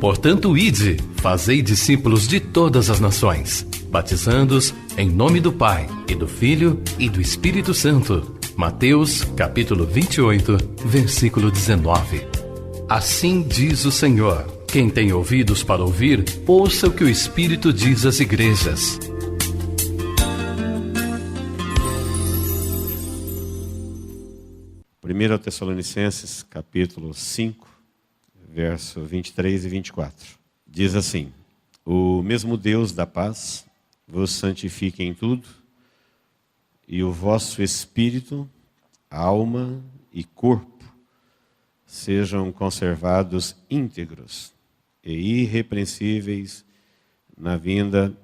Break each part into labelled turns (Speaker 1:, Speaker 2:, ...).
Speaker 1: Portanto, ide, fazei discípulos de todas as nações, batizando-os em nome do Pai, e do Filho, e do Espírito Santo. Mateus, capítulo 28, versículo 19. Assim diz o Senhor: quem tem ouvidos para ouvir, ouça o que o Espírito diz às igrejas.
Speaker 2: Primeiro Tessalonicenses, capítulo 5, verso 23 e 24. Diz assim: o mesmo Deus da paz vos santifique em tudo, e o vosso espírito, alma e corpo sejam conservados íntegros e irrepreensíveis na vinda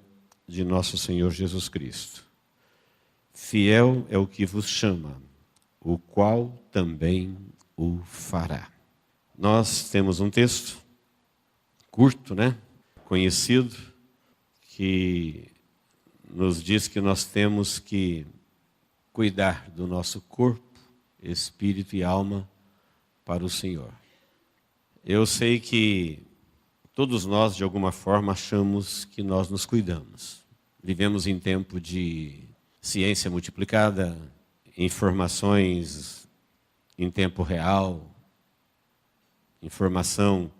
Speaker 2: de nosso Senhor Jesus Cristo. Fiel é o que vos chama, o qual também o fará. Nós temos um texto curto, conhecido, que nos diz que nós temos que cuidar do nosso corpo, espírito e alma para o Senhor. Eu sei que todos nós, de alguma forma, achamos que nós nos cuidamos. Vivemos em tempo de ciência multiplicada, informações em tempo real, informação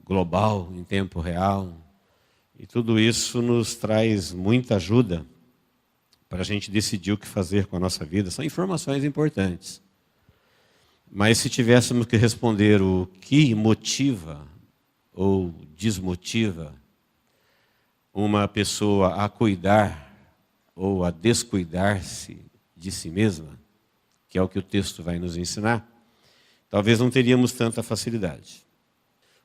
Speaker 2: global em tempo real, e tudo isso nos traz muita ajuda para a gente decidir o que fazer com a nossa vida. São informações importantes. Mas se tivéssemos que responder o que motiva ou desmotiva uma pessoa a cuidar ou a descuidar-se de si mesma, que é o que o texto vai nos ensinar, talvez não teríamos tanta facilidade.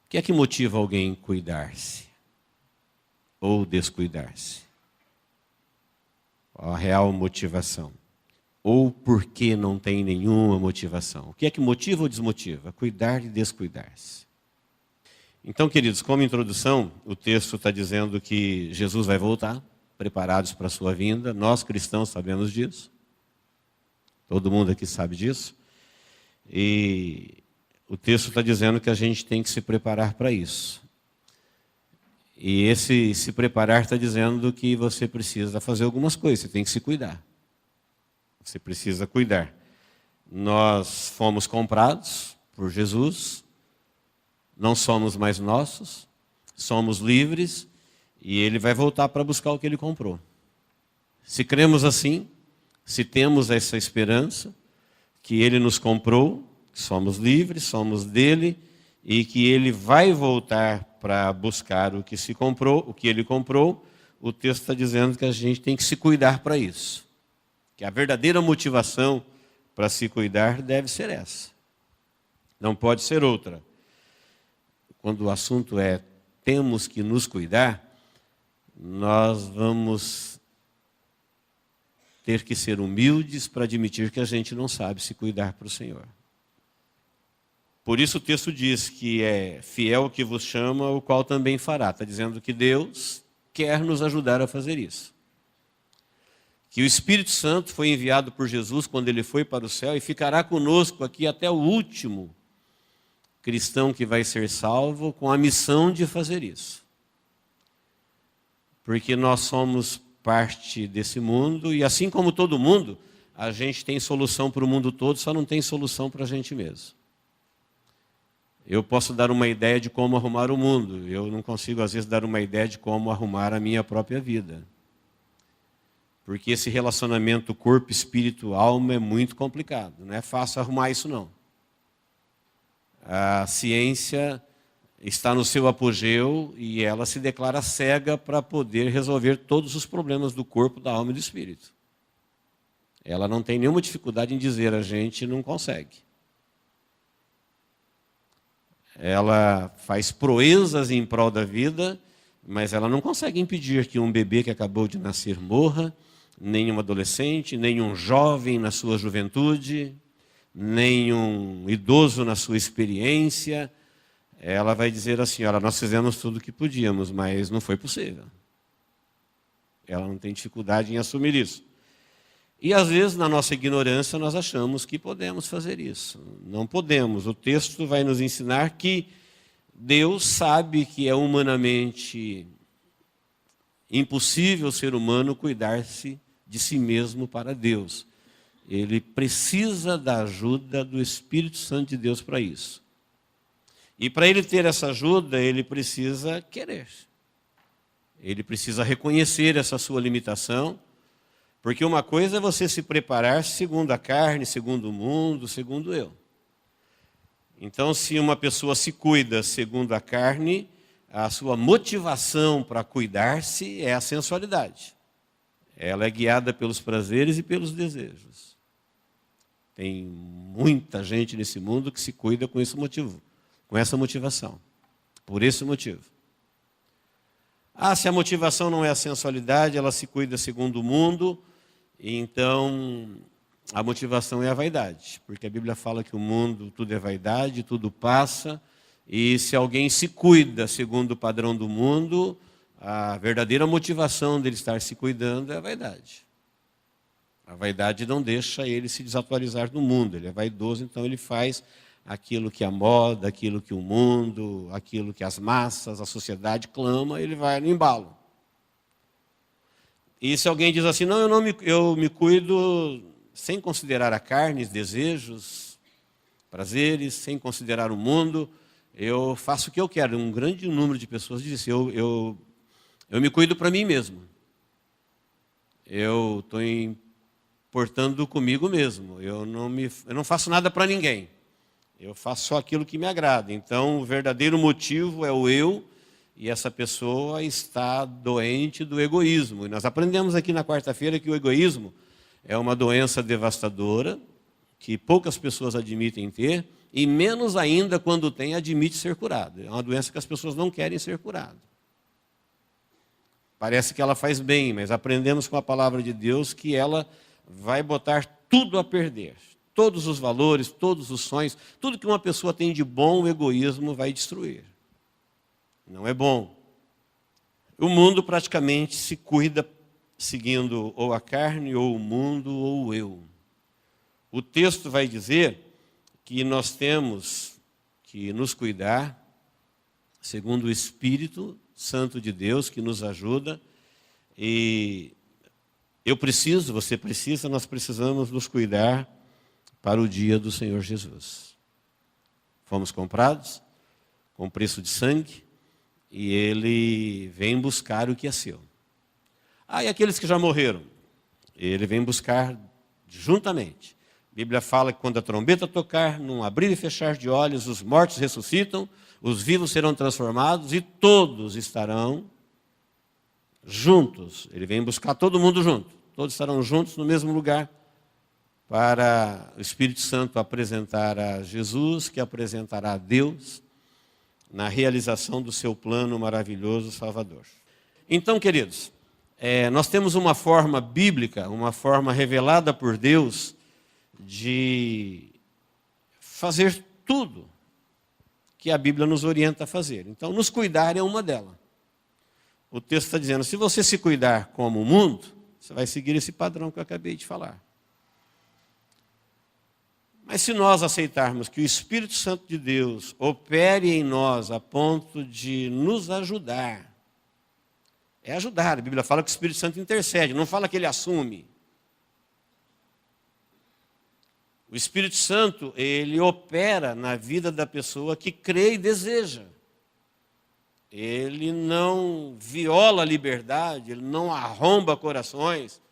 Speaker 2: O que é que motiva alguém a cuidar-se ou descuidar-se? Qual a real motivação? Ou por que não tem nenhuma motivação? O que é que motiva ou desmotiva? Cuidar e descuidar-se. Então, queridos, como introdução, o texto está dizendo que Jesus vai voltar, preparados para a sua vinda. Nós, cristãos, sabemos disso. Todo mundo aqui sabe disso. E o texto está dizendo que a gente tem que se preparar para isso. E esse se preparar está dizendo que você precisa fazer algumas coisas, você tem que se cuidar. Você precisa cuidar. Nós fomos comprados por Jesus, não somos mais nossos, somos livres, e Ele vai voltar para buscar o que Ele comprou. Se cremos assim, se temos essa esperança, que Ele nos comprou, que somos livres, somos dele, e que Ele vai voltar para buscar o que se comprou, o que Ele comprou, o texto está dizendo que a gente tem que se cuidar para isso. Que a verdadeira motivação para se cuidar deve ser essa. Não pode ser outra. Quando o assunto é temos que nos cuidar, nós vamos ter que ser humildes para admitir que a gente não sabe se cuidar para o Senhor. Por isso o texto diz que é fiel o que vos chama, o qual também fará. Está dizendo que Deus quer nos ajudar a fazer isso. Que o Espírito Santo foi enviado por Jesus quando Ele foi para o céu e ficará conosco aqui até o último cristão que vai ser salvo, com a missão de fazer isso. Porque nós somos parte desse mundo, e assim como todo mundo, a gente tem solução para o mundo todo, só não tem solução para a gente mesmo. Eu posso dar uma ideia de como arrumar o mundo, eu não consigo às vezes dar uma ideia de como arrumar a minha própria vida. Porque esse relacionamento corpo, espírito, alma é muito complicado, não é fácil arrumar isso não. A ciência está no seu apogeu e ela se declara cega para poder resolver todos os problemas do corpo, da alma e do espírito. Ela não tem nenhuma dificuldade em dizer a gente não consegue. Ela faz proezas em prol da vida, mas ela não consegue impedir que um bebê que acabou de nascer morra, nem um adolescente, nem um jovem na sua juventude, nem um idoso na sua experiência. Ela vai dizer assim, olha, nós fizemos tudo o que podíamos, mas não foi possível. Ela não tem dificuldade em assumir isso. E às vezes, na nossa ignorância, nós achamos que podemos fazer isso. Não podemos. O texto vai nos ensinar que Deus sabe que é humanamente impossível o ser humano cuidar-se de si mesmo para Deus. Ele precisa da ajuda do Espírito Santo de Deus para isso. E para ele ter essa ajuda, ele precisa querer. Ele precisa reconhecer essa sua limitação, porque uma coisa é você se preparar segundo a carne, segundo o mundo, segundo eu. Então, se uma pessoa se cuida segundo a carne, a sua motivação para cuidar-se é a sensualidade. Ela é guiada pelos prazeres e pelos desejos. Tem muita gente nesse mundo que se cuida com esse motivo, com essa motivação, por esse motivo. Se a motivação não é a sensualidade, ela se cuida segundo o mundo, então a motivação é a vaidade, porque a Bíblia fala que o mundo tudo é vaidade, tudo passa, e se alguém se cuida segundo o padrão do mundo, a verdadeira motivação dele estar se cuidando é a vaidade. A vaidade não deixa ele se desatualizar do mundo, ele é vaidoso, então ele faz aquilo que a moda, aquilo que o mundo, aquilo que as massas, a sociedade clama, ele vai no embalo. E se alguém diz assim, não, eu me cuido sem considerar a carne, os desejos, prazeres, sem considerar o mundo, eu faço o que eu quero. Um grande número de pessoas diz assim, eu me cuido para mim mesmo. Eu estou importando comigo mesmo. Eu não faço nada para ninguém. Eu faço só aquilo que me agrada. Então, o verdadeiro motivo é o eu, e essa pessoa está doente do egoísmo. E nós aprendemos aqui na quarta-feira que o egoísmo é uma doença devastadora, que poucas pessoas admitem ter, e menos ainda quando tem, admite ser curado. É uma doença que as pessoas não querem ser curadas. Parece que ela faz bem, mas aprendemos com a palavra de Deus que ela vai botar tudo a perder. Todos os valores, todos os sonhos, tudo que uma pessoa tem de bom, o egoísmo vai destruir. Não é bom. O mundo praticamente se cuida seguindo ou a carne, ou o mundo, ou o eu. O texto vai dizer que nós temos que nos cuidar segundo o Espírito Santo de Deus que nos ajuda. E eu preciso, você precisa, nós precisamos nos cuidar para o dia do Senhor Jesus. Fomos comprados com preço de sangue e Ele vem buscar o que é seu. E aqueles que já morreram? Ele vem buscar juntamente. A Bíblia fala que quando a trombeta tocar, num abrir e fechar de olhos, os mortos ressuscitam, os vivos serão transformados e todos estarão juntos. Ele vem buscar todo mundo junto. Todos estarão juntos no mesmo lugar para o Espírito Santo apresentar a Jesus, que apresentará a Deus na realização do seu plano maravilhoso salvador. Então, queridos, nós temos uma forma bíblica, uma forma revelada por Deus de fazer tudo que a Bíblia nos orienta a fazer. Então, nos cuidar é uma delas. O texto está dizendo, se você se cuidar como o mundo, você vai seguir esse padrão que eu acabei de falar. Mas se nós aceitarmos que o Espírito Santo de Deus opere em nós a ponto de nos ajudar, é ajudar. A Bíblia fala que o Espírito Santo intercede, não fala que ele assume. O Espírito Santo, ele opera na vida da pessoa que crê e deseja. Ele não viola a liberdade, ele não arromba corações,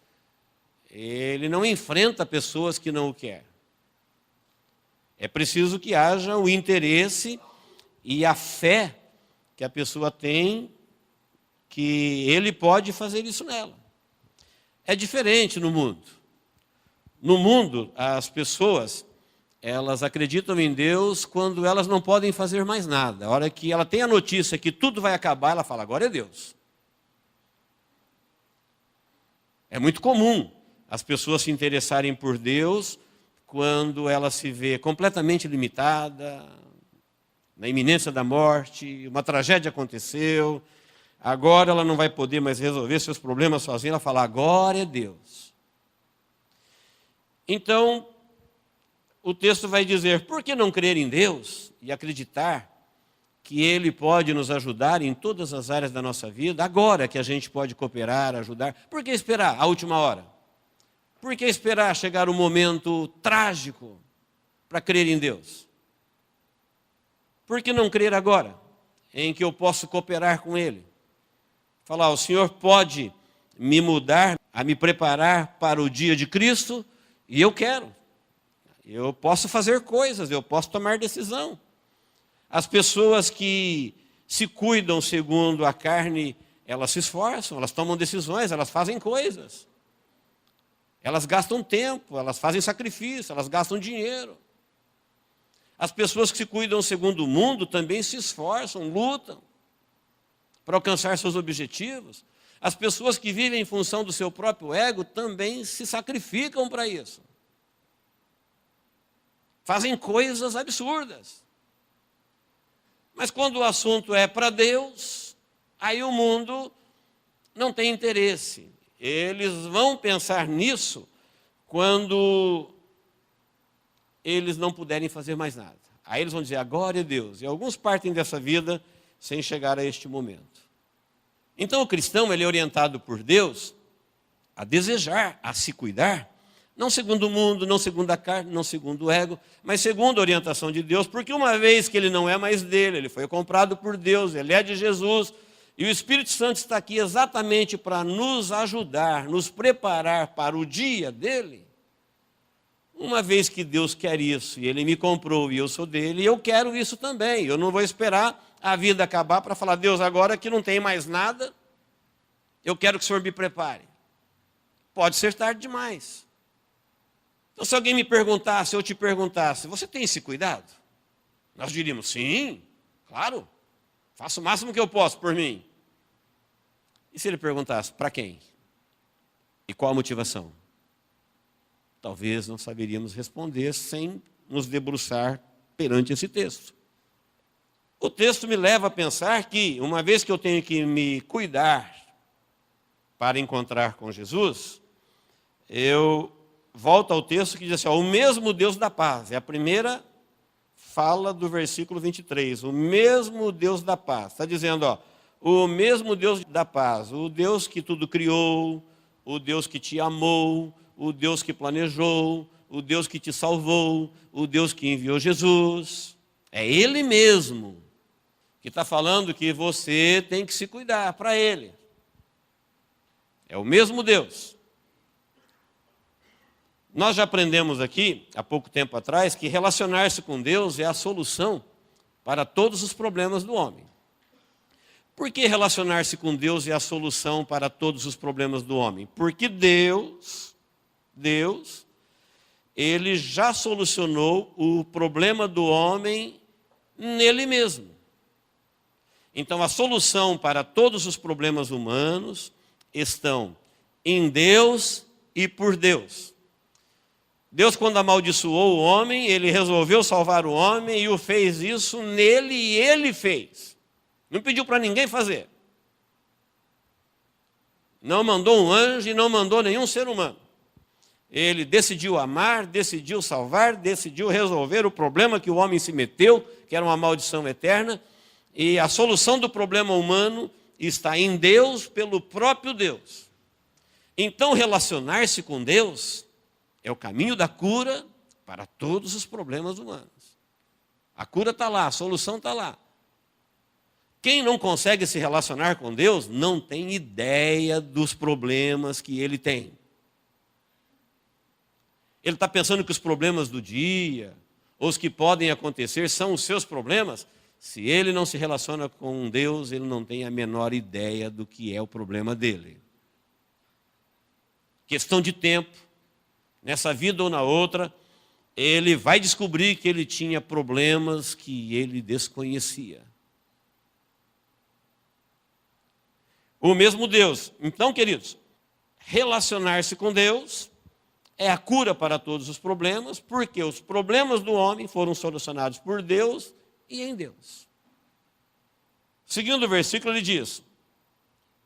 Speaker 2: ele não enfrenta pessoas que não o querem. É preciso que haja o interesse e a fé que a pessoa tem que ele pode fazer isso nela. É diferente no mundo. No mundo, as pessoas, elas acreditam em Deus quando elas não podem fazer mais nada. A hora que ela tem a notícia que tudo vai acabar, ela fala, agora é Deus. É muito comum as pessoas se interessarem por Deus quando ela se vê completamente limitada, na iminência da morte, uma tragédia aconteceu, agora ela não vai poder mais resolver seus problemas sozinha, ela fala, agora é Deus. Então, o texto vai dizer, por que não crer em Deus e acreditar que Ele pode nos ajudar em todas as áreas da nossa vida, agora que a gente pode cooperar, ajudar. Por que esperar a última hora? Por que esperar chegar o momento trágico para crer em Deus? Por que não crer agora, em que eu posso cooperar com Ele? Falar, o Senhor pode me mudar, a me preparar para o dia de Cristo, e eu quero. Eu posso fazer coisas, eu posso tomar decisão. As pessoas que se cuidam segundo a carne, elas se esforçam, elas tomam decisões, elas fazem coisas. Elas gastam tempo, elas fazem sacrifício, elas gastam dinheiro. As pessoas que se cuidam segundo o mundo também se esforçam, lutam para alcançar seus objetivos. As pessoas que vivem em função do seu próprio ego também se sacrificam para isso. Fazem coisas absurdas. Mas quando o assunto é para Deus, aí o mundo não tem interesse. Eles vão pensar nisso quando eles não puderem fazer mais nada. Aí eles vão dizer, agora é Deus. E alguns partem dessa vida sem chegar a este momento. Então o cristão ele é orientado por Deus a desejar, a se cuidar, não segundo o mundo, não segundo a carne, não segundo o ego, mas segundo a orientação de Deus, porque uma vez que ele não é mais dele, ele foi comprado por Deus, ele é de Jesus, e o Espírito Santo está aqui exatamente para nos ajudar, nos preparar para o dia dele. Uma vez que Deus quer isso, e Ele me comprou e eu sou dele, eu quero isso também. Eu não vou esperar a vida acabar para falar, Deus, agora que não tem mais nada, eu quero que o Senhor me prepare. Pode ser tarde demais. Então, se alguém me perguntasse, eu te perguntasse, você tem esse cuidado? Nós diríamos, sim, claro, faço o máximo que eu posso por mim. E se ele perguntasse, para quem? E qual a motivação? Talvez não saberíamos responder sem nos debruçar perante esse texto. O texto me leva a pensar que, uma vez que eu tenho que me cuidar para encontrar com Jesus, eu volto ao texto que diz assim, ó, o mesmo Deus da paz. É a primeira fala do versículo 23. O mesmo Deus da paz. Está dizendo, ó, o mesmo Deus da paz. O Deus que tudo criou, o Deus que te amou, o Deus que planejou, o Deus que te salvou, o Deus que enviou Jesus. É Ele mesmo que está falando que você tem que se cuidar para Ele. É o mesmo Deus. Nós já aprendemos aqui, há pouco tempo atrás, que relacionar-se com Deus é a solução para todos os problemas do homem. Por que relacionar-se com Deus é a solução para todos os problemas do homem? Porque Deus, Ele já solucionou o problema do homem nele mesmo. Então, a solução para todos os problemas humanos estão em Deus e por Deus. Deus, quando amaldiçoou o homem, Ele resolveu salvar o homem e o fez isso nele e Ele fez. Não pediu para ninguém fazer. Não mandou um anjo e não mandou nenhum ser humano. Ele decidiu amar, decidiu salvar, decidiu resolver o problema que o homem se meteu, que era uma maldição eterna. E a solução do problema humano está em Deus, pelo próprio Deus. Então, relacionar-se com Deus é o caminho da cura para todos os problemas humanos. A cura está lá, a solução está lá. Quem não consegue se relacionar com Deus não tem ideia dos problemas que ele tem. Ele está pensando que os problemas do dia, ou os que podem acontecer, são os seus problemas. Se ele não se relaciona com Deus, ele não tem a menor ideia do que é o problema dele. Questão de tempo, nessa vida ou na outra, ele vai descobrir que ele tinha problemas que ele desconhecia. O mesmo Deus. Então, queridos, relacionar-se com Deus é a cura para todos os problemas, porque os problemas do homem foram solucionados por Deus e em Deus. Seguindo o versículo, ele diz,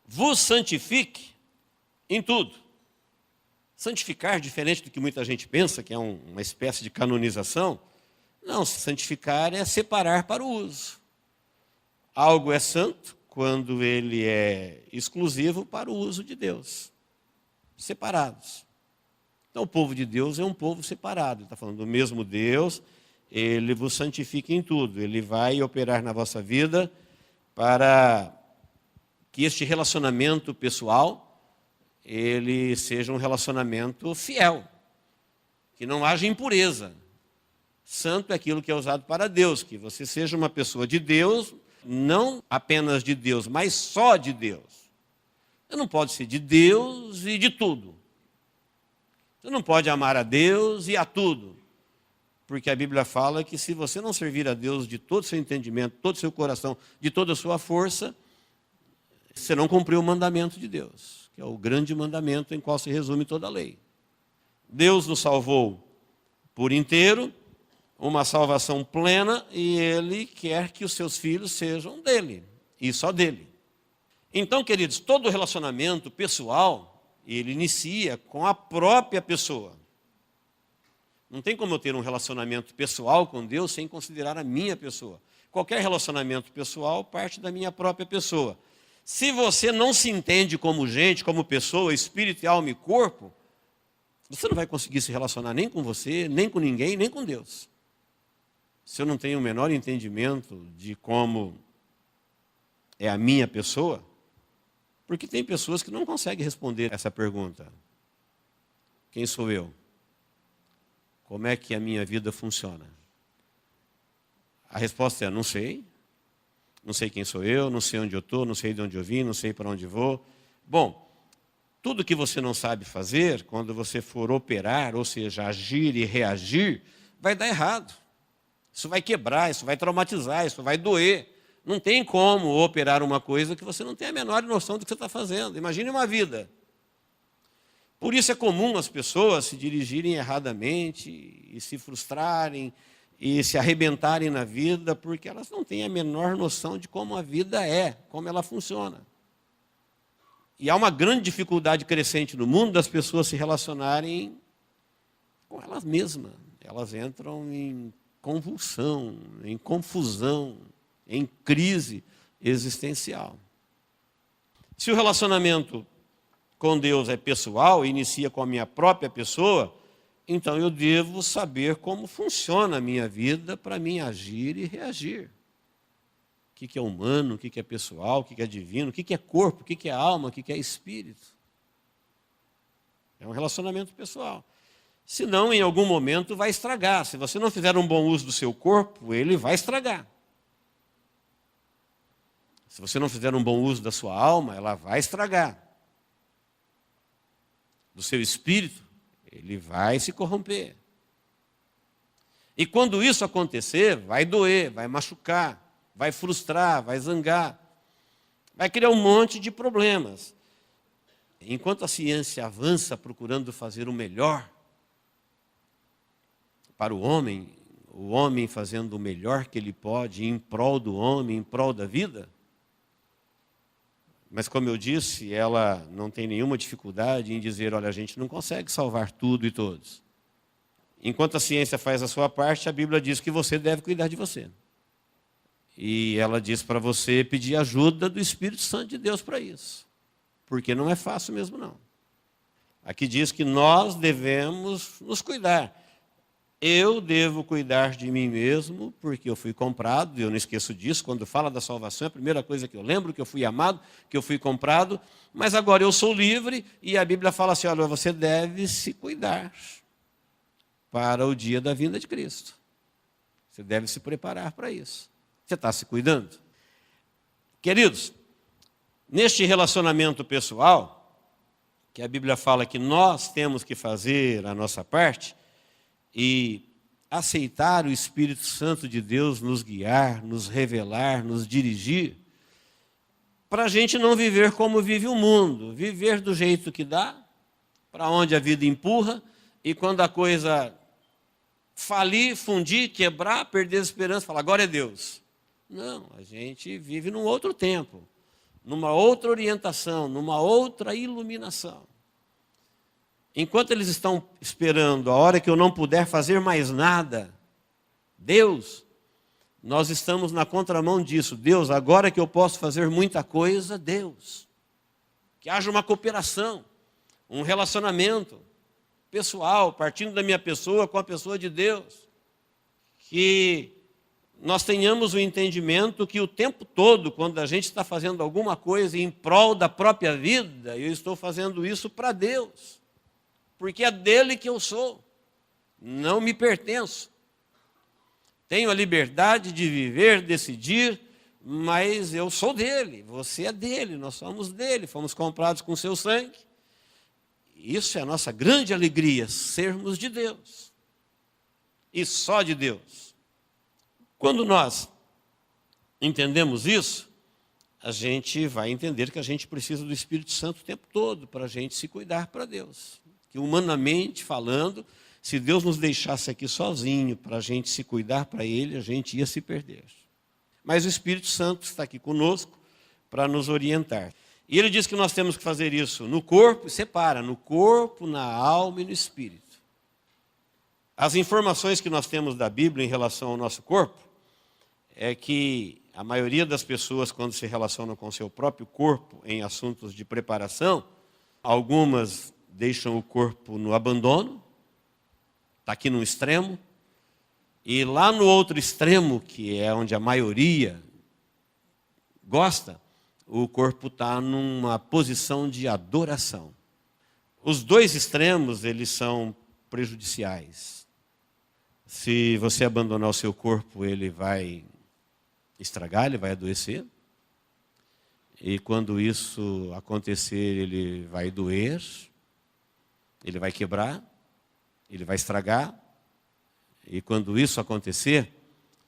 Speaker 2: vos santifique em tudo. Santificar, diferente do que muita gente pensa, que é uma espécie de canonização, não, santificar é separar para o uso. Algo é santo quando ele é exclusivo para o uso de Deus, separados. Então, o povo de Deus é um povo separado. Ele está falando do mesmo Deus, ele vos santifica em tudo. Ele vai operar na vossa vida para que este relacionamento pessoal, ele seja um relacionamento fiel, que não haja impureza. Santo é aquilo que é usado para Deus, que você seja uma pessoa de Deus, não apenas de Deus, mas só de Deus. Você não pode ser de Deus e de tudo. Você não pode amar a Deus e a tudo. Porque a Bíblia fala que se você não servir a Deus de todo o seu entendimento, todo o seu coração, de toda a sua força, você não cumpriu o mandamento de Deus, que é o grande mandamento em qual se resume toda a lei. Deus nos salvou por inteiro, uma salvação plena, e Ele quer que os seus filhos sejam dele, e só dele. Então, queridos, todo relacionamento pessoal, ele inicia com a própria pessoa. Não tem como eu ter um relacionamento pessoal com Deus sem considerar a minha pessoa. Qualquer relacionamento pessoal parte da minha própria pessoa. Se você não se entende como gente, como pessoa, espírito, alma e corpo, você não vai conseguir se relacionar nem com você, nem com ninguém, nem com Deus. Se eu não tenho o menor entendimento de como é a minha pessoa, porque tem pessoas que não conseguem responder essa pergunta. Quem sou eu? Como é que a minha vida funciona? A resposta é: não sei. Não sei quem sou eu, não sei onde eu estou, não sei de onde eu vim, não sei para onde vou. Bom, tudo que você não sabe fazer, quando você for operar, ou seja, agir e reagir, vai dar errado. Isso vai quebrar, isso vai traumatizar, isso vai doer. Não tem como operar uma coisa que você não tem a menor noção do que você está fazendo. Imagine uma vida. Por isso é comum as pessoas se dirigirem erradamente e se frustrarem e se arrebentarem na vida, porque elas não têm a menor noção de como a vida é, como ela funciona. E há uma grande dificuldade crescente no mundo das pessoas se relacionarem com elas mesmas. Elas entram em convulsão, em confusão, em crise existencial. Se o relacionamento com Deus é pessoal, inicia com a minha própria pessoa, então eu devo saber como funciona a minha vida para mim agir e reagir. O que é humano, o que é pessoal, o que é divino, o que é corpo, o que é alma, o que é espírito. É um relacionamento pessoal. Senão, em algum momento, vai estragar. Se você não fizer um bom uso do seu corpo, ele vai estragar. Se você não fizer um bom uso da sua alma, ela vai estragar. Do seu espírito, ele vai se corromper. E quando isso acontecer, vai doer, vai machucar, vai frustrar, vai zangar, vai criar um monte de problemas. Enquanto a ciência avança procurando fazer o melhor para o homem fazendo o melhor que ele pode em prol do homem, em prol da vida, mas, como eu disse, ela não tem nenhuma dificuldade em dizer: olha, a gente não consegue salvar tudo e todos. Enquanto a ciência faz a sua parte, a Bíblia diz que você deve cuidar de você. E ela diz para você pedir ajuda do Espírito Santo de Deus para isso. Porque não é fácil mesmo, não. Aqui diz que nós devemos nos cuidar. Eu devo cuidar de mim mesmo, porque eu fui comprado, e eu não esqueço disso. Quando fala da salvação, é a primeira coisa que eu lembro, que eu fui amado, que eu fui comprado, mas agora eu sou livre, e a Bíblia fala assim: olha, você deve se cuidar para o dia da vinda de Cristo. Você deve se preparar para isso. Você está se cuidando? Queridos, neste relacionamento pessoal, que a Bíblia fala que nós temos que fazer a nossa parte, e aceitar o Espírito Santo de Deus nos guiar, nos revelar, nos dirigir, para a gente não viver como vive o mundo, viver do jeito que dá, para onde a vida empurra, e quando a coisa falir, fundir, quebrar, perder a esperança, falar: agora é Deus. Não, a gente vive num outro tempo, numa outra orientação, numa outra iluminação. Enquanto eles estão esperando a hora que eu não puder fazer mais nada, Deus, nós estamos na contramão disso. Deus, agora que eu posso fazer muita coisa, Deus, que haja uma cooperação, um relacionamento pessoal, partindo da minha pessoa com a pessoa de Deus. Que nós tenhamos o entendimento que o tempo todo, quando a gente está fazendo alguma coisa em prol da própria vida, eu estou fazendo isso para Deus, porque é dele que eu sou, não me pertenço. Tenho a liberdade de viver, decidir, mas eu sou dele, você é dele, nós somos dele, fomos comprados com seu sangue. Isso é a nossa grande alegria, sermos de Deus, e só de Deus. Quando nós entendemos isso, a gente vai entender que a gente precisa do Espírito Santo o tempo todo para a gente se cuidar para Deus. Que humanamente falando, se Deus nos deixasse aqui sozinho para a gente se cuidar para Ele, a gente ia se perder. Mas o Espírito Santo está aqui conosco para nos orientar. E Ele diz que nós temos que fazer isso no corpo, separa, no corpo, na alma e no espírito. As informações que nós temos da Bíblia em relação ao nosso corpo é que a maioria das pessoas, quando se relacionam com o seu próprio corpo em assuntos de preparação, algumas deixam o corpo no abandono, está aqui num extremo, e lá no outro extremo, que é onde a maioria gosta, o corpo está numa posição de adoração. Os dois extremos, eles são prejudiciais. Se você abandonar o seu corpo, ele vai estragar, ele vai adoecer. E quando isso acontecer, ele vai doer, ele vai quebrar, ele vai estragar. E quando isso acontecer,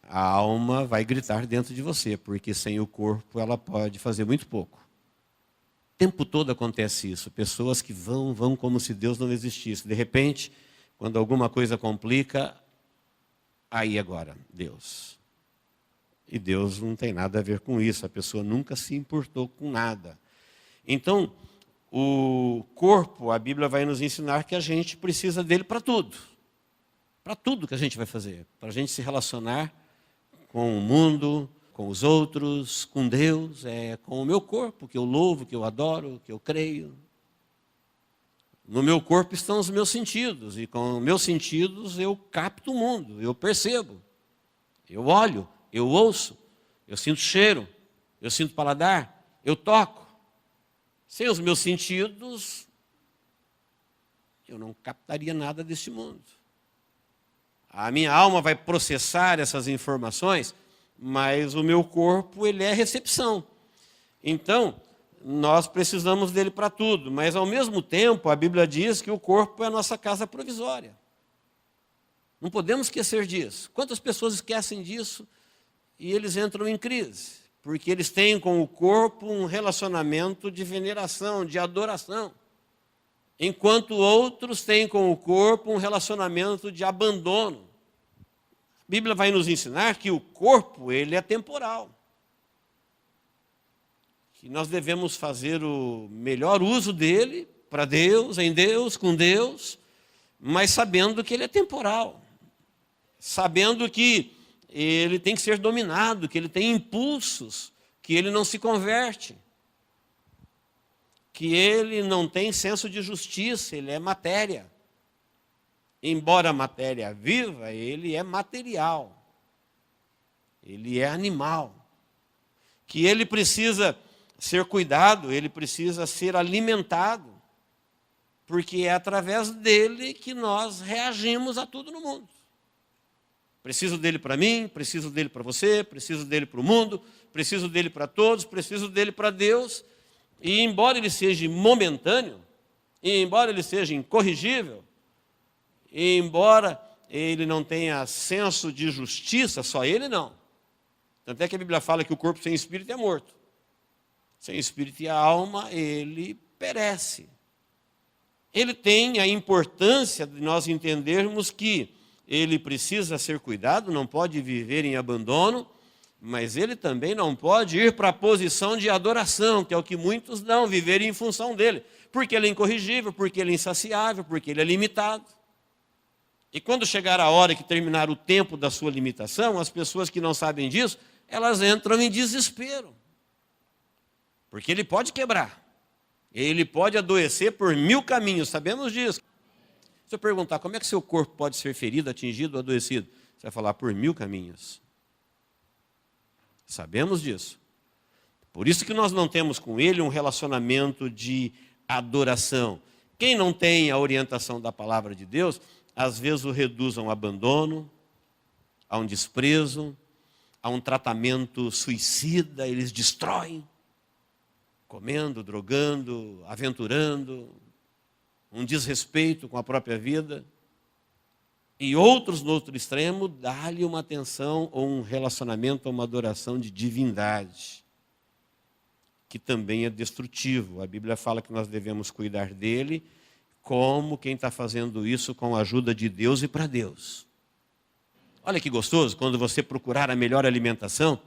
Speaker 2: a alma vai gritar dentro de você, porque sem o corpo ela pode fazer muito pouco. O tempo todo acontece isso. Pessoas que vão como se Deus não existisse. De repente, quando alguma coisa complica, aí agora, Deus. E Deus não tem nada a ver com isso. A pessoa nunca se importou com nada. Então, o corpo, a Bíblia vai nos ensinar que a gente precisa dele para tudo. Para tudo que a gente vai fazer. Para a gente se relacionar com o mundo, com os outros, com Deus, com o meu corpo, que eu louvo, que eu adoro, que eu creio. No meu corpo estão os meus sentidos. E com os meus sentidos eu capto o mundo, eu percebo. Eu olho. Eu ouço, eu sinto cheiro, eu sinto paladar, eu toco. Sem os meus sentidos, eu não captaria nada deste mundo. A minha alma vai processar essas informações, mas o meu corpo, ele é recepção. Então, nós precisamos dele para tudo, mas ao mesmo tempo, a Bíblia diz que o corpo é a nossa casa provisória. Não podemos esquecer disso. Quantas pessoas esquecem disso? E eles entram em crise, porque eles têm com o corpo um relacionamento de veneração, de adoração. Enquanto outros têm com o corpo um relacionamento de abandono. A Bíblia vai nos ensinar que o corpo, ele é temporal. Que nós devemos fazer o melhor uso dele, para Deus, em Deus, com Deus, mas sabendo que ele é temporal. Sabendo que ele tem que ser dominado, que ele tem impulsos, que ele não se converte, que ele não tem senso de justiça, ele é matéria. Embora a matéria viva, ele é material, ele é animal, que ele precisa ser cuidado, ele precisa ser alimentado, porque é através dele que nós reagimos a tudo no mundo. Preciso dele para mim, preciso dele para você, preciso dele para o mundo, preciso dele para todos, preciso dele para Deus. E embora ele seja momentâneo, e embora ele seja incorrigível, e embora ele não tenha senso de justiça, só ele não. Tanto é que a Bíblia fala que o corpo sem espírito é morto. Sem espírito e a alma, ele perece. Ele tem a importância de nós entendermos que ele precisa ser cuidado, não pode viver em abandono, mas ele também não pode ir para a posição de adoração, que é o que muitos não, viverem em função dele. Porque ele é incorrigível, porque ele é insaciável, porque ele é limitado. E quando chegar a hora que terminar o tempo da sua limitação, as pessoas que não sabem disso, elas entram em desespero. Porque ele pode quebrar. Ele pode adoecer por 1000 caminhos, sabemos disso. Se eu perguntar como é que seu corpo pode ser ferido, atingido ou adoecido, você vai falar por 1000 caminhos. Sabemos disso. Por isso que nós não temos com ele um relacionamento de adoração. Quem não tem a orientação da palavra de Deus, às vezes o reduz a um abandono, a um desprezo, a um tratamento suicida, eles destroem, comendo, drogando, aventurando, um desrespeito com a própria vida. E outros, no outro extremo, dá-lhe uma atenção ou um relacionamento, uma adoração de divindade, que também é destrutivo. A Bíblia fala que nós devemos cuidar dele como quem está fazendo isso com a ajuda de Deus e para Deus. Olha que gostoso, quando você procurar a melhor alimentação,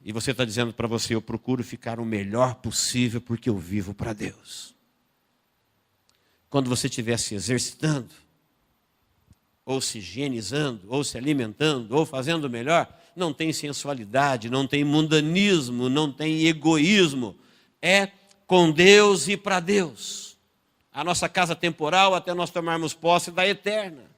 Speaker 2: e você está dizendo para você, eu procuro ficar o melhor possível porque eu vivo para Deus. Quando você estiver se exercitando, ou se higienizando, ou se alimentando, ou fazendo melhor, não tem sensualidade, não tem mundanismo, não tem egoísmo. É com Deus e para Deus. A nossa casa temporal até nós tomarmos posse da eterna.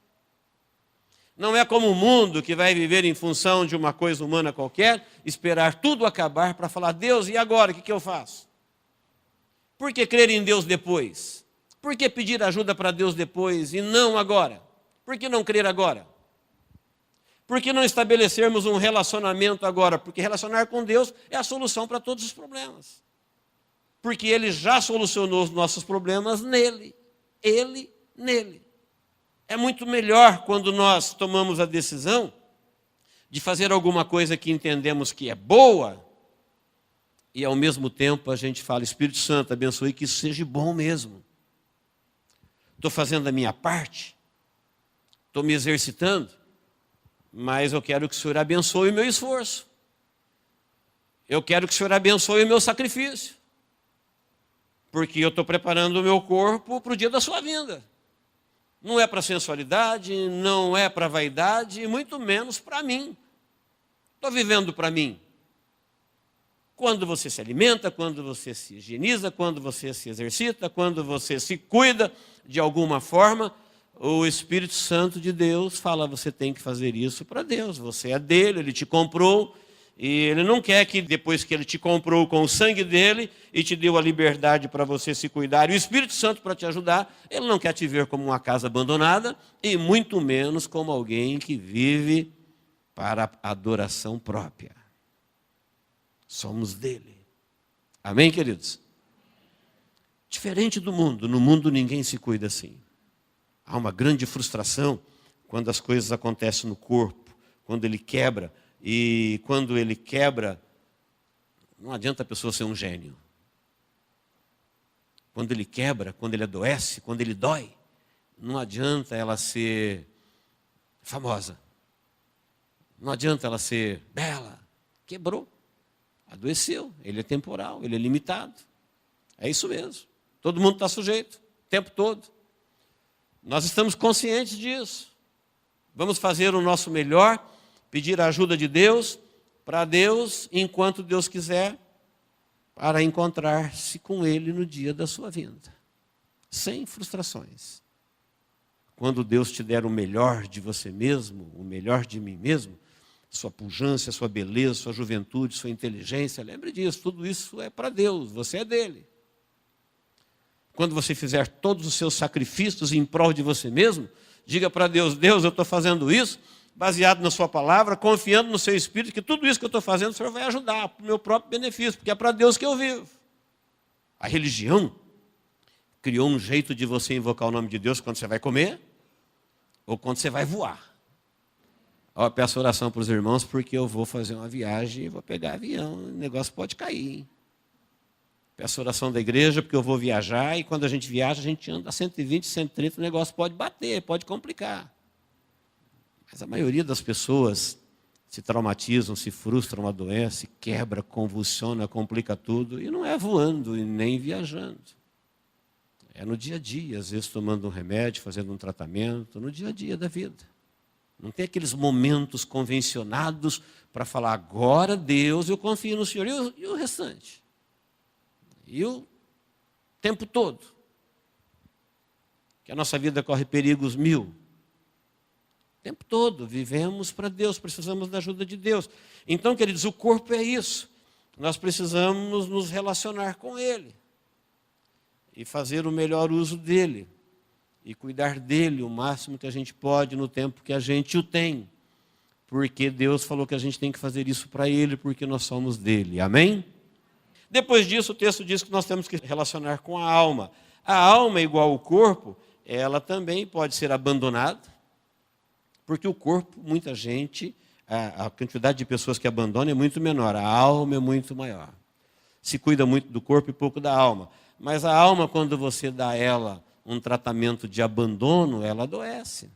Speaker 2: Não é como o mundo que vai viver em função de uma coisa humana qualquer, esperar tudo acabar para falar, Deus, e agora, o que eu faço? Por que crer em Deus depois? Por que pedir ajuda para Deus depois e não agora? Por que não crer agora? Por que não estabelecermos um relacionamento agora? Porque relacionar com Deus é a solução para todos os problemas. Porque Ele já solucionou os nossos problemas nele. Ele, nele. É muito melhor quando nós tomamos a decisão de fazer alguma coisa que entendemos que é boa e ao mesmo tempo a gente fala, Espírito Santo, abençoe que isso seja bom mesmo. Estou fazendo a minha parte, estou me exercitando, mas eu quero que o Senhor abençoe o meu esforço. Eu quero que o Senhor abençoe o meu sacrifício. Porque eu estou preparando o meu corpo para o dia da sua vinda. Não é para sensualidade, não é para vaidade, e muito menos para mim. Estou vivendo para mim. Quando você se alimenta, quando você se higieniza, quando você se exercita, quando você se cuida de alguma forma, o Espírito Santo de Deus fala, você tem que fazer isso para Deus. Você é dele, ele te comprou. E ele não quer que depois que ele te comprou com o sangue dele e te deu a liberdade para você se cuidar, e o Espírito Santo para te ajudar, ele não quer te ver como uma casa abandonada e muito menos como alguém que vive para a adoração própria. Somos dele. Amém, queridos? Diferente do mundo, no mundo ninguém se cuida assim. Há uma grande frustração quando as coisas acontecem no corpo, quando ele quebra. E quando ele quebra, não adianta a pessoa ser um gênio. Quando ele quebra, quando ele adoece, quando ele dói, não adianta ela ser famosa. Não adianta ela ser bela. Quebrou, adoeceu, ele é temporal, ele é limitado. É isso mesmo. Todo mundo está sujeito, o tempo todo. Nós estamos conscientes disso. Vamos fazer o nosso melhor, pedir a ajuda de Deus, para Deus, enquanto Deus quiser, para encontrar-se com Ele no dia da sua vinda. Sem frustrações. Quando Deus te der o melhor de você mesmo, o melhor de mim mesmo, sua pujança, sua beleza, sua juventude, sua inteligência, lembre disso, tudo isso é para Deus, você é dele. Quando você fizer todos os seus sacrifícios em prol de você mesmo, diga para Deus, Deus, eu estou fazendo isso, baseado na sua palavra, confiando no seu Espírito, que tudo isso que eu estou fazendo, o Senhor vai ajudar, para o meu próprio benefício, porque é para Deus que eu vivo. A religião criou um jeito de você invocar o nome de Deus quando você vai comer, ou quando você vai voar. Eu peço oração para os irmãos, porque eu vou fazer uma viagem e vou pegar avião, o negócio pode cair, hein? Peço oração da igreja, porque eu vou viajar, e quando a gente viaja, a gente anda a 120, 130, o negócio pode bater, pode complicar. Mas a maioria das pessoas se traumatizam, se frustram, adoecem, quebra, convulsiona, complica tudo. E não é voando e nem viajando. É no dia a dia, às vezes tomando um remédio, fazendo um tratamento, no dia a dia da vida. Não tem aqueles momentos convencionados para falar, agora Deus, eu confio no Senhor. E o restante? E o tempo todo? Que a nossa vida corre perigos mil. O tempo todo, vivemos para Deus, precisamos da ajuda de Deus. Então, queridos, o corpo é isso. Nós precisamos nos relacionar com Ele. E fazer o melhor uso dele. E cuidar dele o máximo que a gente pode no tempo que a gente o tem. Porque Deus falou que a gente tem que fazer isso para Ele, porque nós somos dele. Amém? Depois disso, o texto diz que nós temos que relacionar com a alma. A alma, igual ao corpo, ela também pode ser abandonada. Porque o corpo, muita gente, a quantidade de pessoas que abandonam é muito menor. A alma é muito maior. Se cuida muito do corpo e pouco da alma. Mas a alma, quando você dá a ela um tratamento de abandono, ela adoece.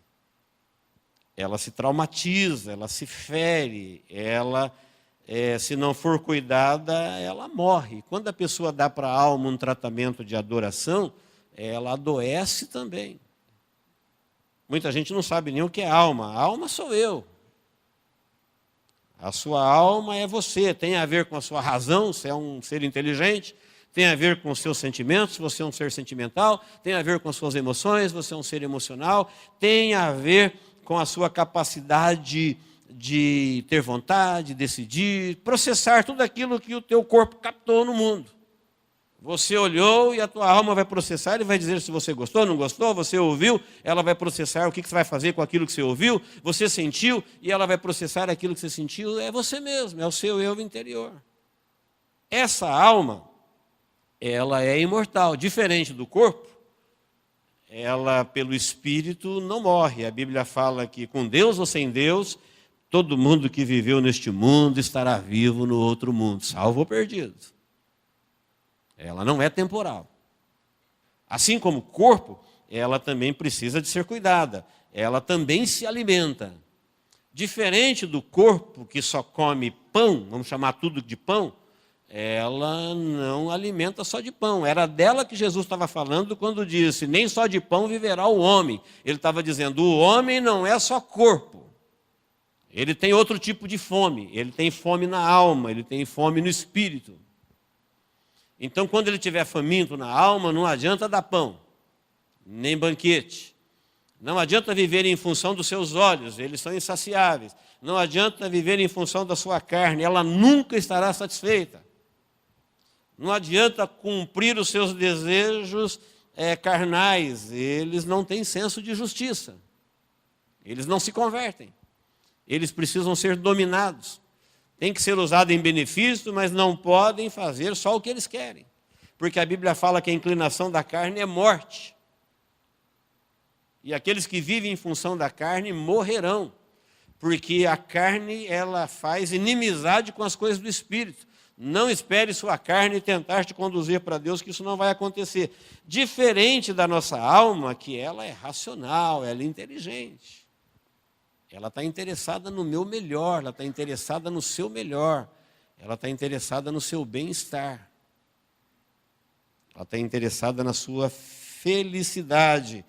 Speaker 2: Ela se traumatiza, ela se fere, ela, se não for cuidada, ela morre. Quando a pessoa dá para a alma um tratamento de adoração, ela adoece também. Muita gente não sabe nem o que é alma. A alma sou eu. A sua alma é você, tem a ver com a sua razão, você é um ser inteligente, tem a ver com os seus sentimentos, você é um ser sentimental, tem a ver com as suas emoções, você é um ser emocional, tem a ver com a sua capacidade de ter vontade, decidir, processar tudo aquilo que o teu corpo captou no mundo. Você olhou e a tua alma vai processar e vai dizer se você gostou, não gostou, você ouviu, ela vai processar o que você vai fazer com aquilo que você ouviu, você sentiu e ela vai processar aquilo que você sentiu, é você mesmo, é o seu eu interior. Essa alma, ela é imortal, diferente do corpo, ela pelo Espírito não morre. A Bíblia fala que com Deus ou sem Deus, todo mundo que viveu neste mundo estará vivo no outro mundo, salvo ou perdido. Ela não é temporal. Assim como o corpo, ela também precisa de ser cuidada. Ela também se alimenta. Diferente do corpo que só come pão, vamos chamar tudo de pão, ela não alimenta só de pão. Era dela que Jesus estava falando quando disse, nem só de pão viverá o homem. Ele estava dizendo, o homem não é só corpo. Ele tem outro tipo de fome. Ele tem fome na alma, ele tem fome no espírito. Então, quando ele estiver faminto na alma, não adianta dar pão, nem banquete. Não adianta viver em função dos seus olhos, eles são insaciáveis. Não adianta viver em função da sua carne, ela nunca estará satisfeita. Não adianta cumprir os seus desejos carnais, eles não têm senso de justiça. Eles não se convertem. Eles precisam ser dominados. Tem que ser usado em benefício, mas não podem fazer só o que eles querem. Porque a Bíblia fala que a inclinação da carne é morte. E aqueles que vivem em função da carne morrerão. Porque a carne, ela faz inimizade com as coisas do Espírito. Não espere sua carne tentar te conduzir para Deus, que isso não vai acontecer. Diferente da nossa alma, que ela é racional, ela é inteligente. Ela está interessada no meu melhor, ela está interessada no seu melhor. Ela está interessada no seu bem-estar. Ela está interessada na sua felicidade.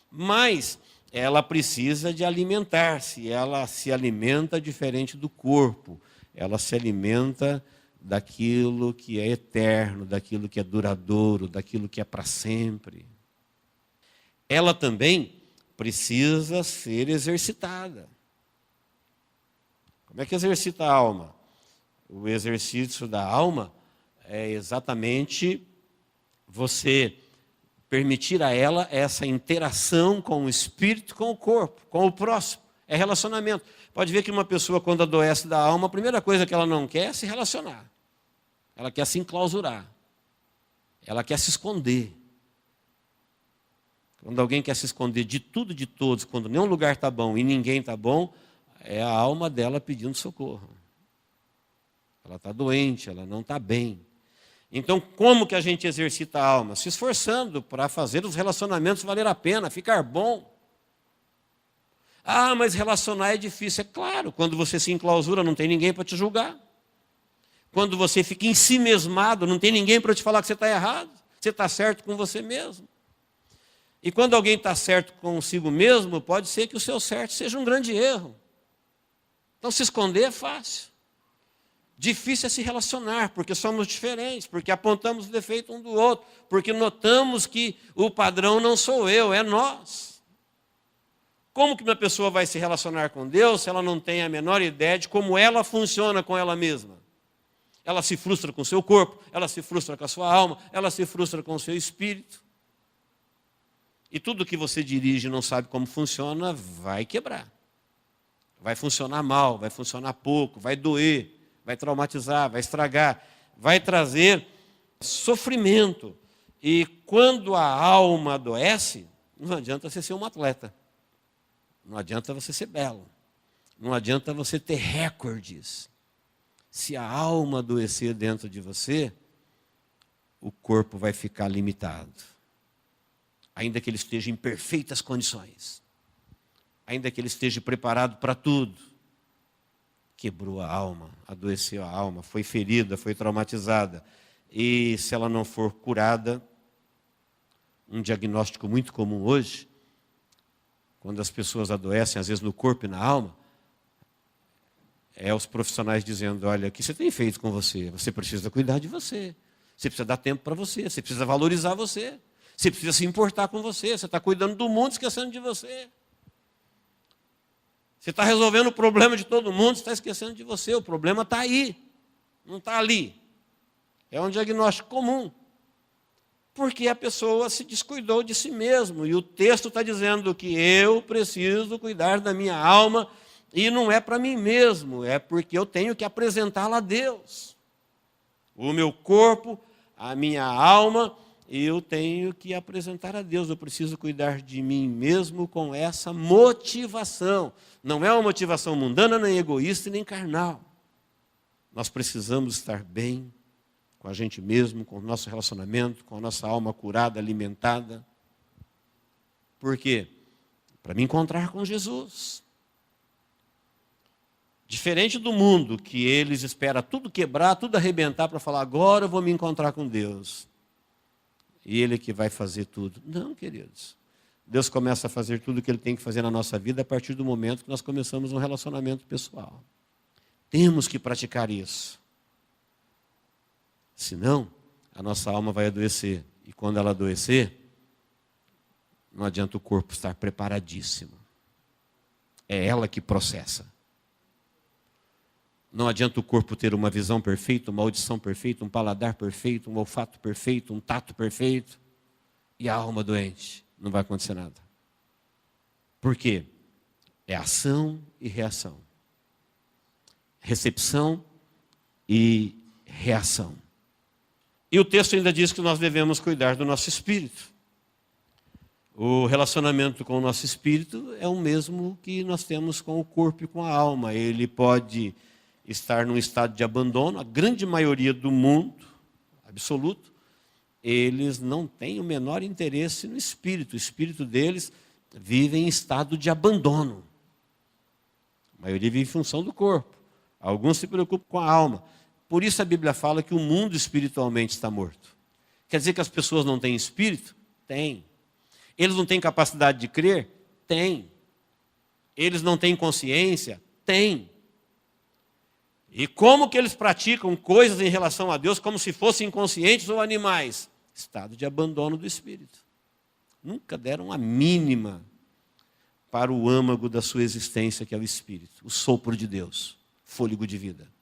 Speaker 2: Mas ela precisa de alimentar-se. Ela se alimenta diferente do corpo. Ela se alimenta daquilo que é eterno, daquilo que é duradouro, daquilo que é para sempre. Ela também precisa ser exercitada. Como é que exercita a alma? O exercício da alma é exatamente você permitir a ela essa interação com o espírito, com o corpo, com o próximo. É relacionamento. Pode ver que uma pessoa, quando adoece da alma, a primeira coisa que ela não quer é se relacionar. Ela quer se enclausurar. Ela quer se esconder. Quando alguém quer se esconder de tudo e de todos, quando nenhum lugar está bom e ninguém está bom, é a alma dela pedindo socorro. Ela está doente, ela não está bem. Então, como que a gente exercita a alma? Se esforçando para fazer os relacionamentos valer a pena, ficar bom. Ah, mas relacionar é difícil. É claro, quando você se enclausura, não tem ninguém para te julgar. Quando você fica ensimesmado, não tem ninguém para te falar que você está errado. Você está certo com você mesmo. E quando alguém está certo consigo mesmo, pode ser que o seu certo seja um grande erro. Então se esconder é fácil. Difícil é se relacionar, porque somos diferentes, porque apontamos o defeito um do outro, porque notamos que o padrão não sou eu, é nós. Como que uma pessoa vai se relacionar com Deus se ela não tem a menor ideia de como ela funciona com ela mesma? Ela se frustra com o seu corpo, ela se frustra com a sua alma, ela se frustra com o seu espírito. E tudo que você dirige e não sabe como funciona, vai quebrar. Vai funcionar mal, vai funcionar pouco, vai doer, vai traumatizar, vai estragar, vai trazer sofrimento. E quando a alma adoece, não adianta você ser um atleta. Não adianta você ser belo. Não adianta você ter recordes. Se a alma adoecer dentro de você, o corpo vai ficar limitado. Ainda que ele esteja em perfeitas condições. Ainda que ele esteja preparado para tudo. Quebrou a alma, adoeceu a alma, foi ferida, foi traumatizada. E se ela não for curada, um diagnóstico muito comum hoje, quando as pessoas adoecem, às vezes no corpo e na alma, é os profissionais dizendo, olha, o que você tem feito com você? Você precisa cuidar de você. Você precisa dar tempo para você. Você precisa valorizar você. Você precisa se importar com você. Você está cuidando do mundo, esquecendo de você. Você está resolvendo o problema de todo mundo, você está esquecendo de você. O problema está aí, não está ali. É um diagnóstico comum. Porque a pessoa se descuidou de si mesmo. E o texto está dizendo que eu preciso cuidar da minha alma. E não é para mim mesmo, é porque eu tenho que apresentá-la a Deus. O meu corpo, a minha alma, eu tenho que apresentar a Deus. Eu preciso cuidar de mim mesmo com essa motivação. Não é uma motivação mundana, nem egoísta, nem carnal. Nós precisamos estar bem com a gente mesmo, com o nosso relacionamento, com a nossa alma curada, alimentada. Por quê? Para me encontrar com Jesus. Diferente do mundo, que eles esperam tudo quebrar, tudo arrebentar para falar, agora eu vou me encontrar com Deus. E Ele que vai fazer tudo. Não, queridos. Deus começa a fazer tudo o que Ele tem que fazer na nossa vida a partir do momento que nós começamos um relacionamento pessoal. Temos que praticar isso. Senão, a nossa alma vai adoecer. E quando ela adoecer, não adianta o corpo estar preparadíssimo. É ela que processa. Não adianta o corpo ter uma visão perfeita, uma audição perfeita, um paladar perfeito, um olfato perfeito, um tato perfeito, e a alma doente. Não vai acontecer nada. Por quê? É ação e reação. Recepção e reação. E o texto ainda diz que nós devemos cuidar do nosso espírito. O relacionamento com o nosso espírito é o mesmo que nós temos com o corpo e com a alma. Ele pode estar num estado de abandono. A grande maioria do mundo, absoluto, eles não têm o menor interesse no espírito. O espírito deles vive em estado de abandono. A maioria vive em função do corpo. Alguns se preocupam com a alma. Por isso a Bíblia fala que o mundo espiritualmente está morto. Quer dizer que as pessoas não têm espírito? Tem. Eles não têm capacidade de crer? Tem. Eles não têm consciência? Tem. E como que eles praticam coisas em relação a Deus como se fossem inconscientes ou animais? Estado de abandono do espírito. Nunca deram a mínima para o âmago da sua existência, que é o espírito, o sopro de Deus, fôlego de vida.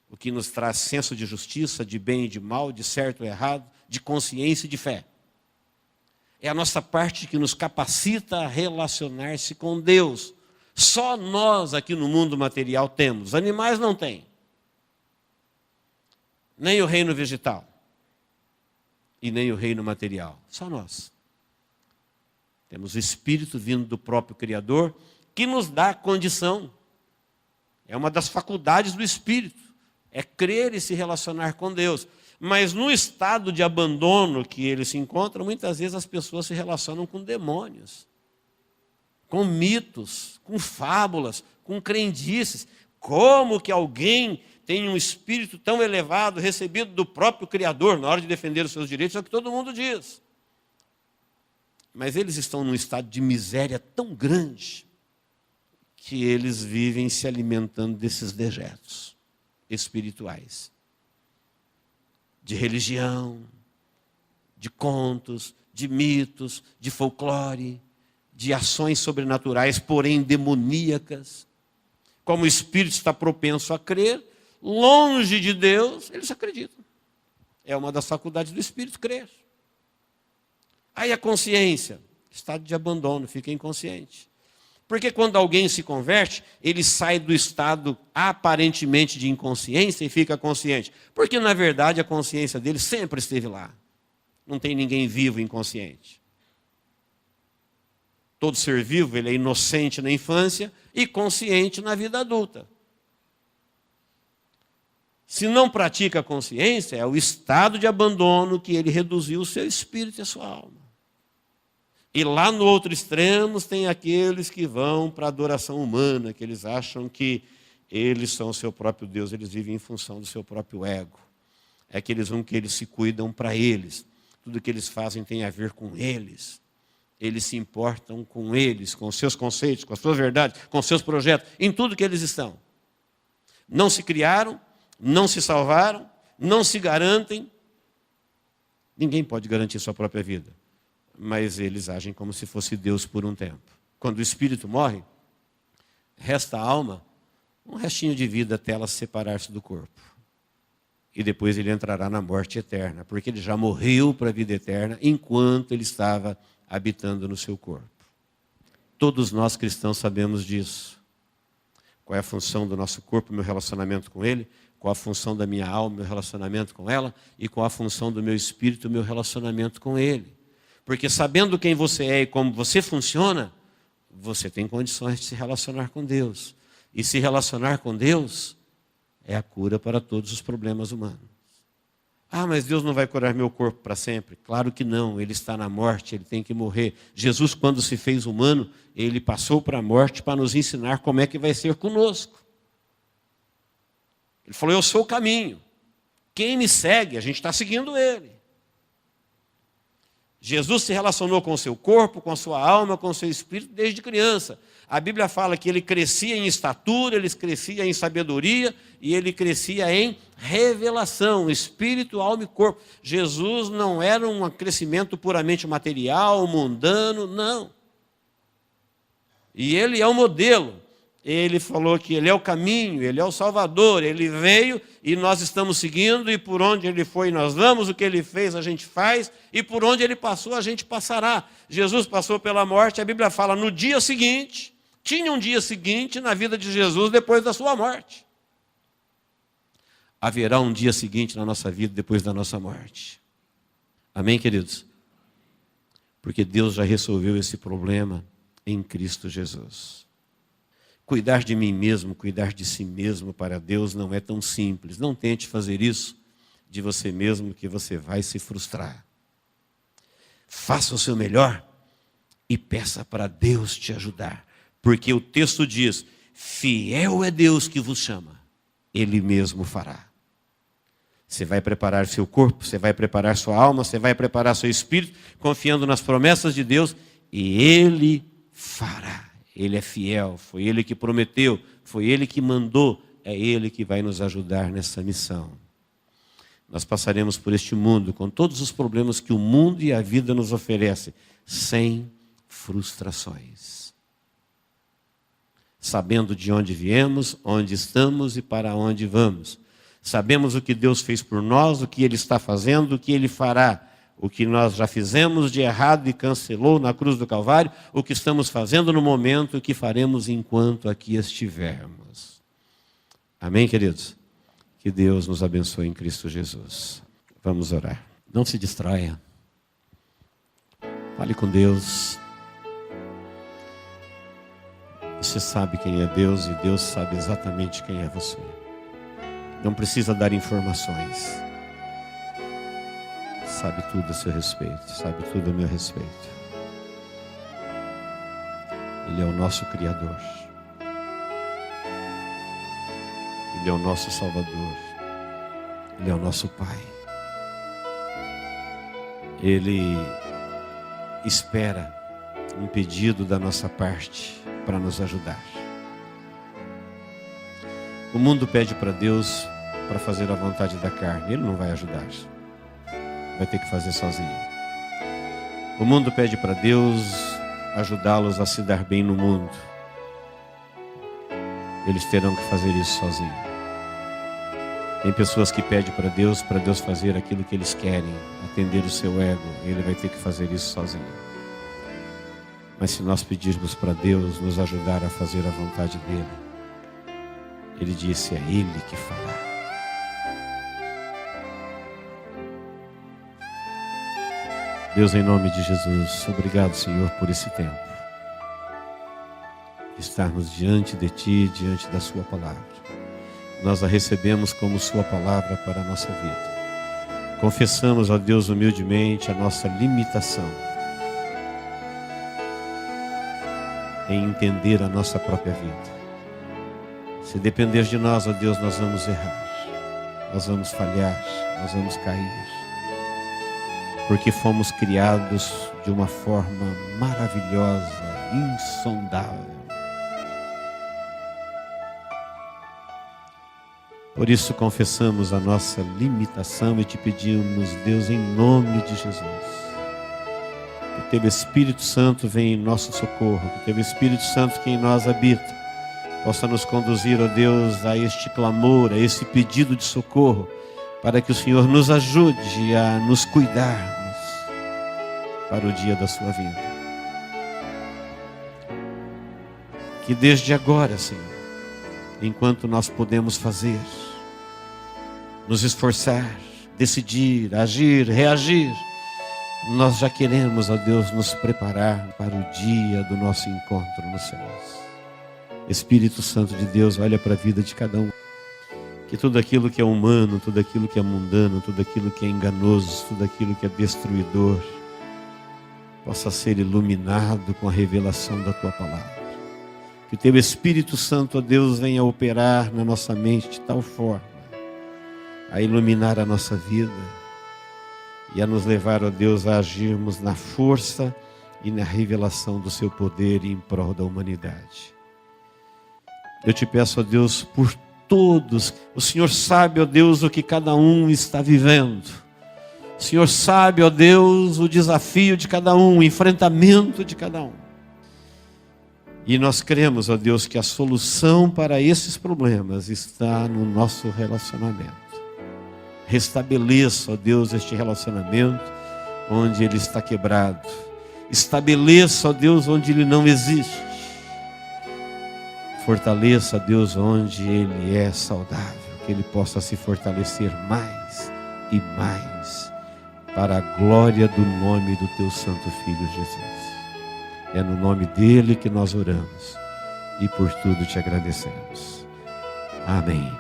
Speaker 2: O que nos traz senso de justiça, de bem e de mal, de certo e errado, de consciência e de fé. É a nossa parte que nos capacita a relacionar-se com Deus. Só nós aqui no mundo material temos. Os animais não têm. Nem o reino vegetal. E nem o reino material. Só nós. Temos o Espírito vindo do próprio Criador, que nos dá a condição. É uma das faculdades do Espírito. É crer e se relacionar com Deus. Mas no estado de abandono que ele se encontra, muitas vezes as pessoas se relacionam com demônios, com mitos, com fábulas, com crendices. Como que alguém tem um espírito tão elevado, recebido do próprio Criador, na hora de defender os seus direitos? É o que todo mundo diz. Mas eles estão num estado de miséria tão grande que eles vivem se alimentando desses dejetos espirituais, de religião, de contos, de mitos, de folclore, de ações sobrenaturais, porém demoníacas. Como o espírito está propenso a crer, longe de Deus, eles acreditam. É uma das faculdades do espírito, crer. Aí a consciência, estado de abandono, fica inconsciente. Porque quando alguém se converte, ele sai do estado aparentemente de inconsciência e fica consciente. Porque, na verdade, a consciência dele sempre esteve lá. Não tem ninguém vivo inconsciente. Todo ser vivo, ele é inocente na infância e consciente na vida adulta. Se não pratica a consciência, é o estado de abandono que ele reduziu o seu espírito e a sua alma. E lá no outro extremo tem aqueles que vão para a adoração humana, que eles acham que eles são o seu próprio Deus, eles vivem em função do seu próprio ego. É aqueles que eles se cuidam para eles. Tudo que eles fazem tem a ver com eles. Eles se importam com eles, com os seus conceitos, com as suas verdades, com os seus projetos, em tudo que eles estão. Não se criaram, não se salvaram, não se garantem. Ninguém pode garantir sua própria vida. Mas eles agem como se fosse Deus por um tempo. Quando o espírito morre, resta a alma um restinho de vida até ela separar-se do corpo. E depois ele entrará na morte eterna, porque ele já morreu para a vida eterna enquanto ele estava habitando no seu corpo. Todos nós cristãos sabemos disso. Qual é a função do nosso corpo, meu relacionamento com ele, qual a função da minha alma, meu relacionamento com ela, e qual a função do meu espírito, meu relacionamento com ele. Porque sabendo quem você é e como você funciona, você tem condições de se relacionar com Deus. E se relacionar com Deus é a cura para todos os problemas humanos. Ah, mas Deus não vai curar meu corpo para sempre? Claro que não, ele está na morte, ele tem que morrer. Jesus, quando se fez humano, ele passou para a morte para nos ensinar como é que vai ser conosco. Ele falou, eu sou o caminho. Quem me segue, a gente está seguindo ele. Jesus se relacionou com o seu corpo, com a sua alma, com o seu espírito desde criança. A Bíblia fala que ele crescia em estatura, ele crescia em sabedoria e ele crescia em revelação, espírito, alma e corpo. Jesus não era um crescimento puramente material, mundano, não. E ele é o modelo. Ele falou que ele é o caminho, ele é o Salvador, ele veio e nós estamos seguindo, e por onde ele foi nós vamos, o que ele fez a gente faz, e por onde ele passou a gente passará. Jesus passou pela morte, a Bíblia fala no dia seguinte, tinha um dia seguinte na vida de Jesus depois da sua morte. Haverá um dia seguinte na nossa vida depois da nossa morte. Amém, queridos? Porque Deus já resolveu esse problema em Cristo Jesus. Cuidar de mim mesmo, cuidar de si mesmo para Deus não é tão simples. Não tente fazer isso de você mesmo que você vai se frustrar. Faça o seu melhor e peça para Deus te ajudar. Porque o texto diz, fiel é Deus que vos chama, Ele mesmo fará. Você vai preparar seu corpo, você vai preparar sua alma, você vai preparar seu espírito, confiando nas promessas de Deus, e Ele fará. Ele é fiel, foi Ele que prometeu, foi Ele que mandou, é Ele que vai nos ajudar nessa missão. Nós passaremos por este mundo com todos os problemas que o mundo e a vida nos oferecem, sem frustrações. Sabendo de onde viemos, onde estamos e para onde vamos. Sabemos o que Deus fez por nós, o que Ele está fazendo, o que Ele fará. O que nós já fizemos de errado e cancelou na cruz do Calvário, o que estamos fazendo no momento e o que faremos enquanto aqui estivermos. Amém, queridos? Que Deus nos abençoe em Cristo Jesus. Vamos orar. Não se distraia. Fale com Deus. Você sabe quem é Deus e Deus sabe exatamente quem é você. Não precisa dar informações. Sabe tudo a seu respeito, sabe tudo a meu respeito. Ele é o nosso Criador. Ele é o nosso Salvador. Ele é o nosso Pai. Ele espera um pedido da nossa parte para nos ajudar. O mundo pede para Deus para fazer a vontade da carne. Ele não vai ajudar. Vai ter que fazer sozinho. O mundo pede para Deus ajudá-los a se dar bem no mundo. Eles terão que fazer isso sozinho. Tem pessoas que pedem para Deus fazer aquilo que eles querem, atender o seu ego. Ele vai ter que fazer isso sozinho. Mas se nós pedirmos para Deus nos ajudar a fazer a vontade dele, ele disse, é Ele que fará. Deus, em nome de Jesus, obrigado, Senhor, por esse tempo. Estarmos diante de Ti, diante da Sua palavra. Nós a recebemos como Sua palavra para a nossa vida. Confessamos a Deus humildemente a nossa limitação em entender a nossa própria vida. Se depender de nós, ó Deus, nós vamos errar, nós vamos falhar, nós vamos cair, porque fomos criados de uma forma maravilhosa, insondável. Por isso confessamos a nossa limitação e te pedimos, Deus, em nome de Jesus, que Teu Espírito Santo venha em nosso socorro, que Teu Espírito Santo que em nós habita, possa nos conduzir, ó Deus, a este clamor, a esse pedido de socorro, para que o Senhor nos ajude a nos cuidarmos para o dia da sua vinda. Que desde agora, Senhor, enquanto nós podemos fazer, nos esforçar, decidir, agir, reagir, nós já queremos, ó Deus, nos preparar para o dia do nosso encontro nos céus. Espírito Santo de Deus, olha para a vida de cada um. Que tudo aquilo que é humano, tudo aquilo que é mundano, tudo aquilo que é enganoso, tudo aquilo que é destruidor, possa ser iluminado com a revelação da Tua palavra. Que o Teu Espírito Santo, ó Deus, venha operar na nossa mente de tal forma a iluminar a nossa vida e a nos levar, ó Deus, a agirmos na força e na revelação do Seu poder em prol da humanidade. Eu te peço, ó Deus, por todos. O Senhor sabe, ó Deus, o que cada um está vivendo. O Senhor sabe, ó Deus, o desafio de cada um, o enfrentamento de cada um. E nós cremos, ó Deus, que a solução para esses problemas está no nosso relacionamento. Restabeleça, ó Deus, este relacionamento onde ele está quebrado. Estabeleça, ó Deus, onde ele não existe. Fortaleça, Deus, onde ele é saudável, que ele possa se fortalecer mais e mais, para a glória do nome do Teu Santo Filho Jesus. É no nome dele que nós oramos e por tudo te agradecemos. Amém.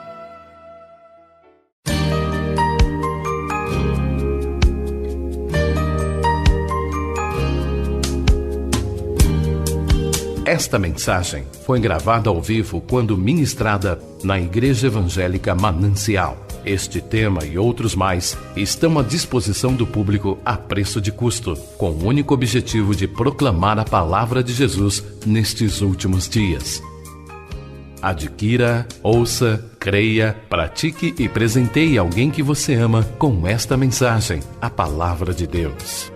Speaker 1: Esta mensagem foi gravada ao vivo quando ministrada na Igreja Evangélica Manancial. Este tema e outros mais estão à disposição do público a preço de custo, com o único objetivo de proclamar a palavra de Jesus nestes últimos dias. Adquira, ouça, creia, pratique e presenteie alguém que você ama com esta mensagem, a palavra de Deus.